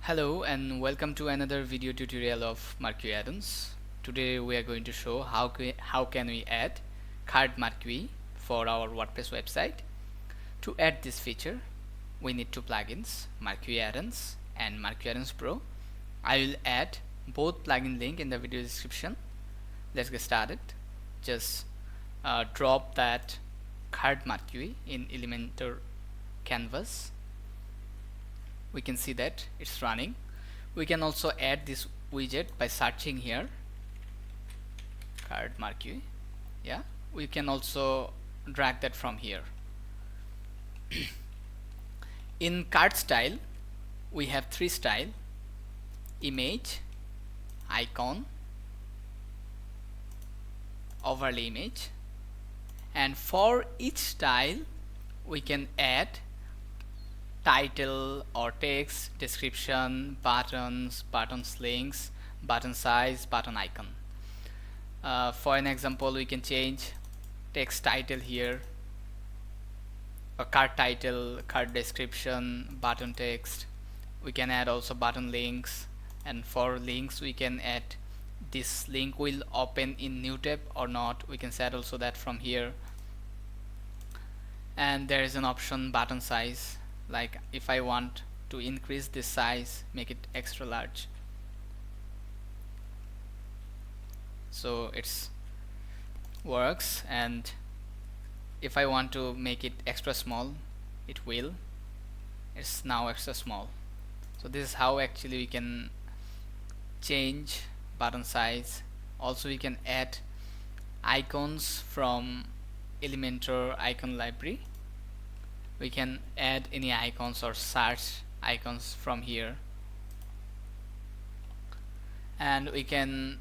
Hello and welcome to another video tutorial of Marquee Addons. Today we are going to show how can we add card marquee for our WordPress website. To add this feature, we need two plugins, Marquee Addons and Marquee Addons Pro. I will add both plugin link in the video description. Let's get started. Just drop that card marquee in Elementor canvas. We can see that it's running. We can also add this widget by searching here card marquee. Yeah, we can also drag that from here. In card style we have three style: image, icon, overlay image, and for each style we can add title or text, description, buttons, buttons links, button size, button icon. For an example, we can change text title here, a card title, card description, button text. We can add also button links, and for links we can add this link will open in new tab or not. We can set also that from here. And there is an option button size, like if I want to increase this size, make it extra large, so it's works, and if I want to make it extra small, it will. It's now extra small. So this is how actually we can change button size. Also we can add icons from Elementor icon library. We can add any icons or search icons from here, and we can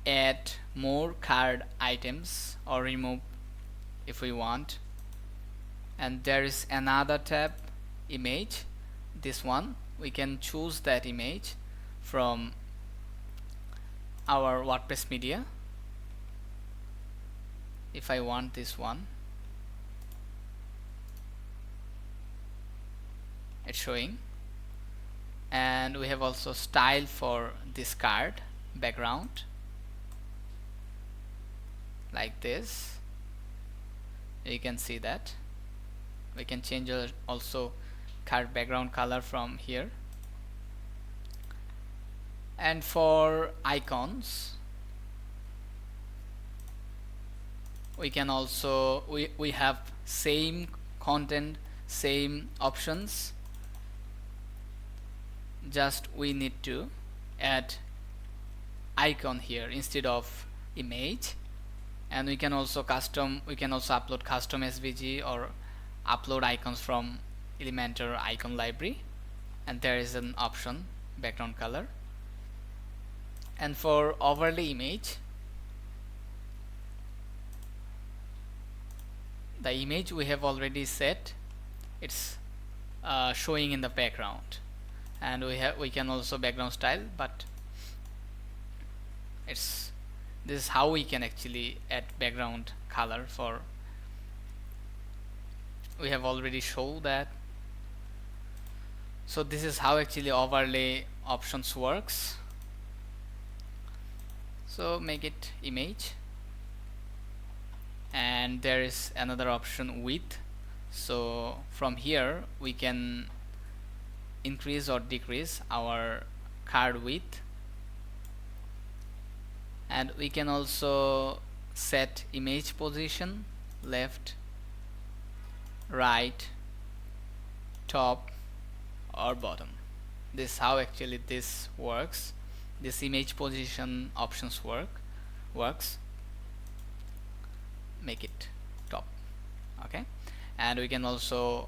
add more card items or remove if we want. And there is another tab, image. This one we can choose that image from our WordPress media. If I want this one, it's showing. And we have also style for this card, background, like this. You can see that we can change also card background color from here. And for icons we can also we have same content, same options, just we need to add icon here instead of image. And we can also upload custom SVG or upload icons from Elementor icon library, and there is an option background color. And for overlay image, the image we have already set, it's showing in the background. And we can also background style, but this is how we can actually add background color for. We have already shown that. So this is how actually overlay options works. So make it image, and there is another option width. So from here we can increase or decrease our card width. And we can also set image position, left, right, top or bottom. This is how actually this works. This image position options works. Make it top. Okay. And we can also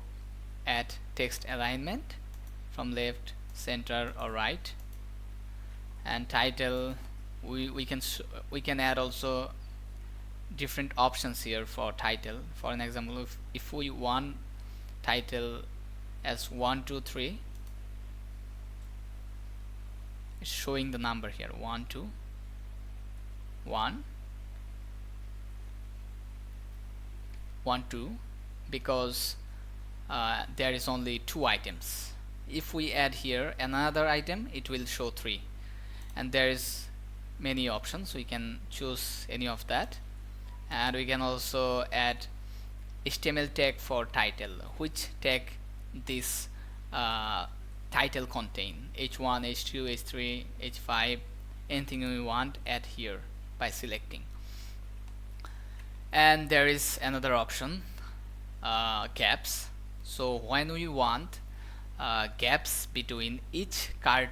add text alignment from left, center or right. And title, we can add also different options here for title. For an example, if we want title as 1 2 3, it's showing the number here 1 2 1 1 2, because there is only two items if we add here another item, it will show 3, and there is many options. We can choose any of that, and we can also add HTML tag for title, which tag this title contain, h1, h2, h3, h5, anything we want, add here by selecting. And there is another option, gaps. So when we want gaps between each card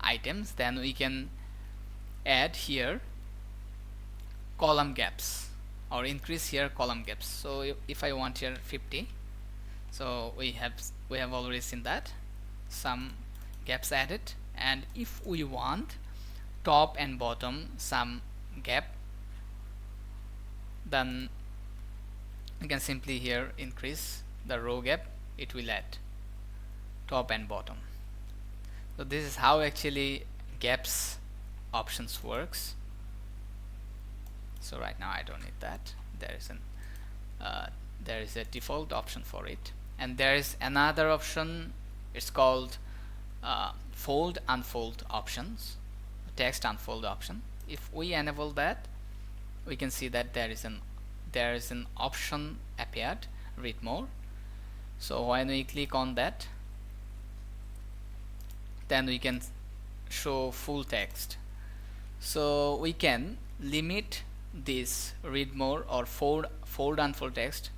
items, then we can add here column gaps, or increase here column gaps. So if I want here 50, so we have already seen that some gaps added. And if we want top and bottom some gap, then you can simply here increase the row gap, it will add top and bottom. So this is how actually gaps options works. So right now I don't need that. There is a default option for it, and there is another option. It's called fold unfold options, text unfold option. If we enable that, we can see that there is an option appeared, read more. So when we click on that, then we can show full text. So we can limit this read more or fold unfold text.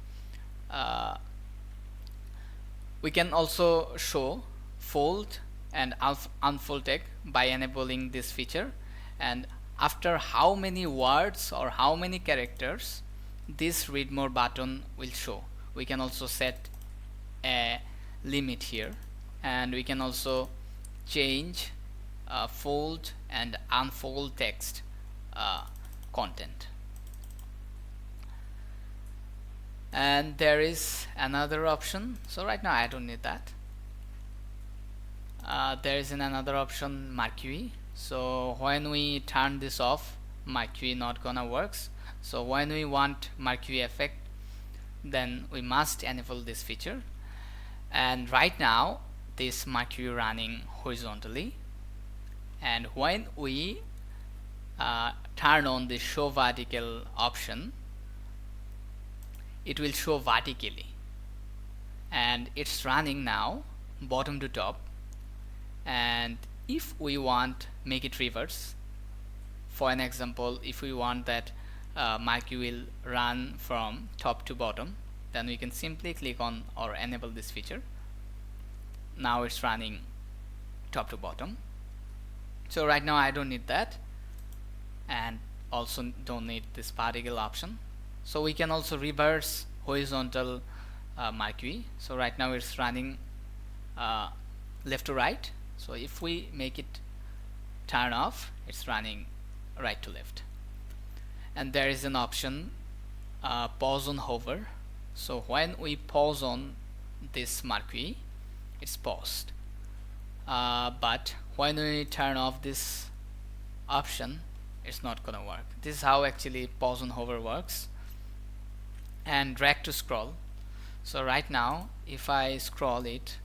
We can also show fold and unfold text by enabling this feature, and after how many words or how many characters this read more button will show. We can also set a limit here, and we can also change fold and unfold text content. And there is another option. So right now I don't need that. There is another option, Marquee. So when we turn this off, Marquee not gonna works. So when we want Marquee effect, then we must enable this feature. And right now this Marquee running horizontally, and when we turn on the show vertical option, it will show vertically, and it's running now bottom to top. And if we want make it reverse, for an example, if we want that Marquee will run from top to bottom, then we can simply click on or enable this feature. Now it's running top to bottom. So right now I don't need that, and also don't need this vertical option. So we can also reverse horizontal Marquee. So right now it's running left to right. So if we make it turn off, it's running right to left. And there is an option, pause on hover. So when we pause on this Marquee, it's paused. But when we turn off this option, it's not gonna work. This is how actually pause on hover works. And drag to scroll. So right now if I scroll it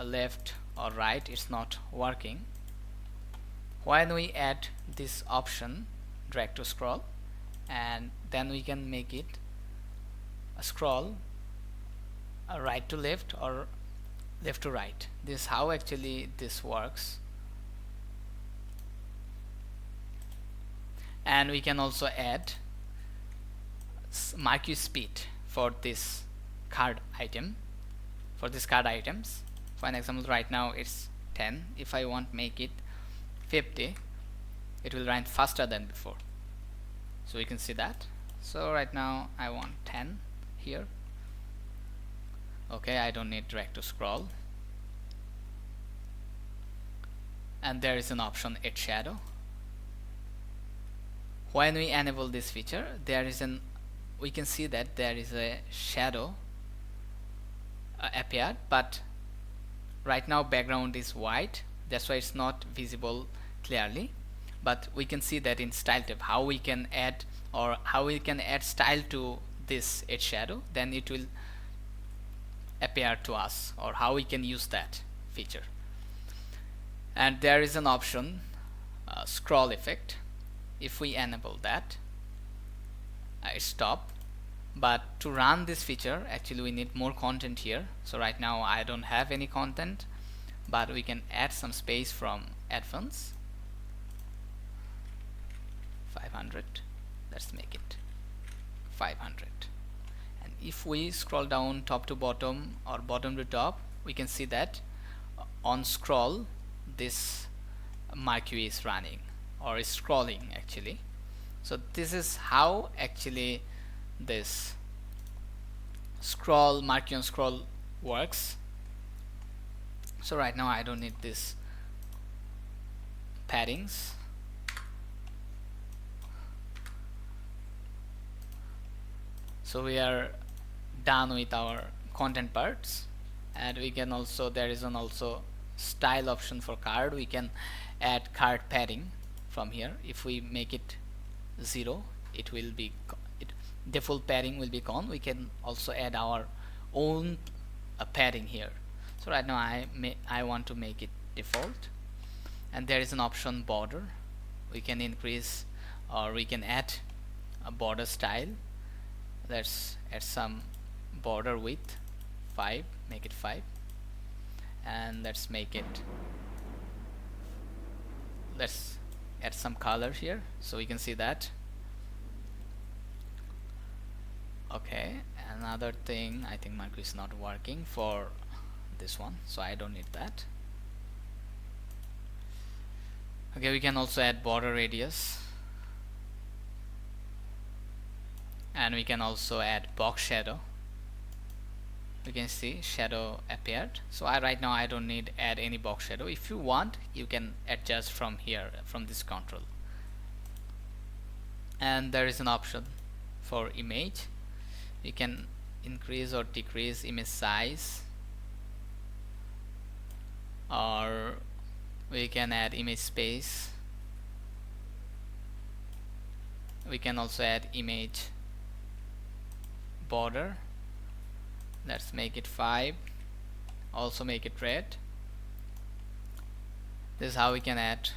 left or right, it's not working. When we add this option, drag to scroll, and then we can make it a scroll right to left or left to right. This is how actually this works. And we can also add Marquee speed for this card item, for this card items. For an example, right now it's 10. If I want make it 50, it will run faster than before. So we can see that. So right now I want 10 here. Okay, I don't need drag to scroll. And there is an option, add shadow. When we enable this feature, there is we can see that there is a shadow appeared, but right now background is white, that's why it's not visible clearly. But we can see that in style tab how we can add style to this add shadow. Then it will appear to us, or how we can use that feature. And there is an option, scroll effect. If we enable that, I stop. But to run this feature, actually we need more content here. So right now I don't have any content, but we can add some space from advanced. 500. Let's make it 500. And if we scroll down top to bottom or bottom to top, we can see that on scroll this marquee is running, or is scrolling actually. So this is how actually this scroll, marquee on scroll works. So right now I don't need this paddings. So we are done with our content parts, and we can also, there is an also style option for card. We can add card padding from here. If we make it 0, it will be default padding will be gone. We can also add our own padding here. So right now I want to make it default, and there is an option border. We can increase or we can add a border style. Let's add some border width 5, make it 5, and let's add some color here so we can see that. Okay, another thing, I think marquee is not working for this one, so I don't need that. Okay, we can also add border radius, and we can also add box shadow. You can see shadow appeared. So right now I don't need add any box shadow. If you want, you can adjust from here, from this control. And there is an option for image. You can increase or decrease image size, or we can add image space. We can also add image border. Let's make it 5, also make it red. This is how we can add,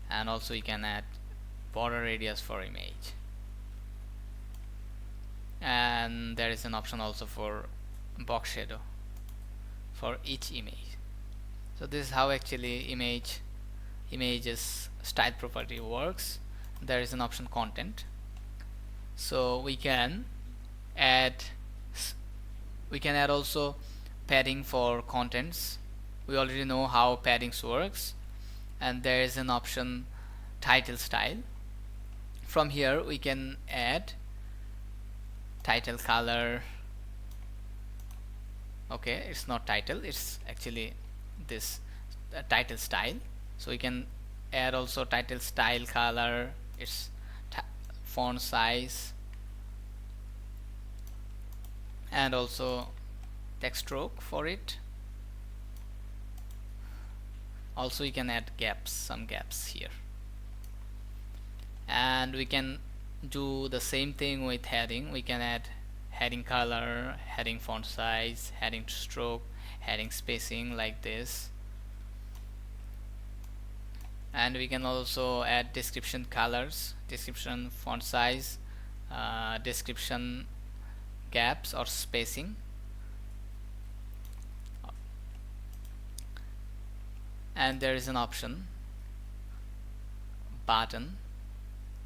and also we can add border radius for image. And there is an option also for box shadow for each image. So this is how actually images style property works. There is an option content, so we can add also padding for contents. We already know how paddings works. And there is an option title style. From here we can add title color. Okay, it's not title, it's actually this title style. So we can add also title style color, its font size, and also text stroke for it. Also you can add gaps, some gaps here. And we can do the same thing with heading. We can add heading color, heading font size, heading stroke, heading spacing, like this. And we can also add description colors, description font size, description gaps or spacing. And there is an option button.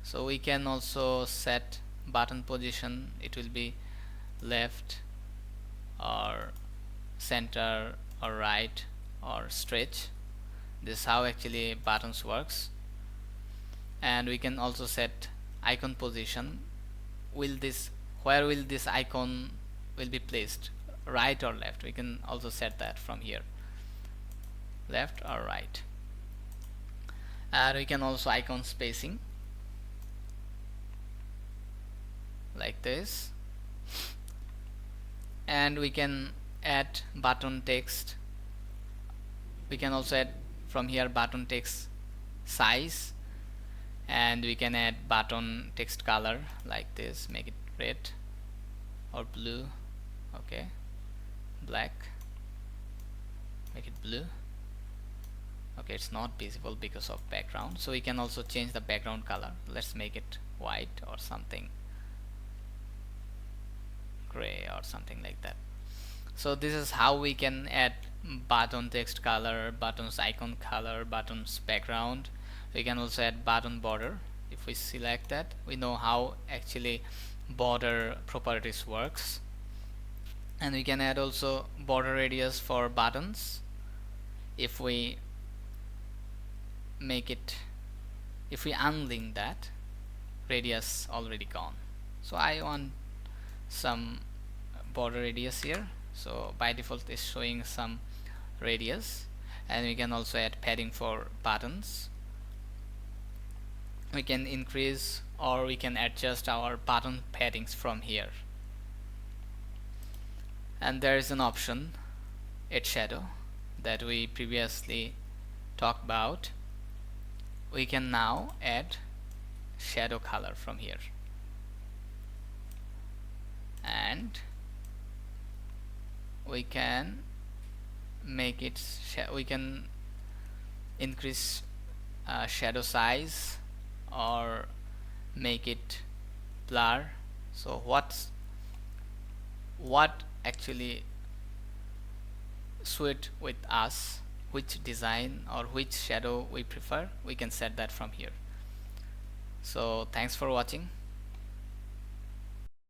So we can also set button position. It will be left or center or right or stretch. This is how actually buttons works. And we can also set icon position. Where will this icon will be placed, right or left? We can also set that from here, left or right. And we can also icon spacing, like this. And we can add button text. We can also add from here button text size, and we can add button text color, like this, make it red or blue. Okay, black, make it blue. Okay, it's not visible because of background, so we can also change the background color. Let's make it white or something, gray or something like that. So this is how we can add button text color, buttons icon color, buttons background. We can also add button border. If we select that, we know how actually border properties works. And we can add also border radius for buttons. If we make it, if we unlink that, radius already gone. So I want some border radius here, so by default it's showing some radius. And we can also add padding for buttons. We can increase or we can adjust our button paddings from here. And there is an option, add shadow, that we previously talked about. We can now add shadow color from here, and we can make it we can increase shadow size or make it blur. So what actually suit with us, which design or which shadow we prefer, we can set that from here. So thanks for watching.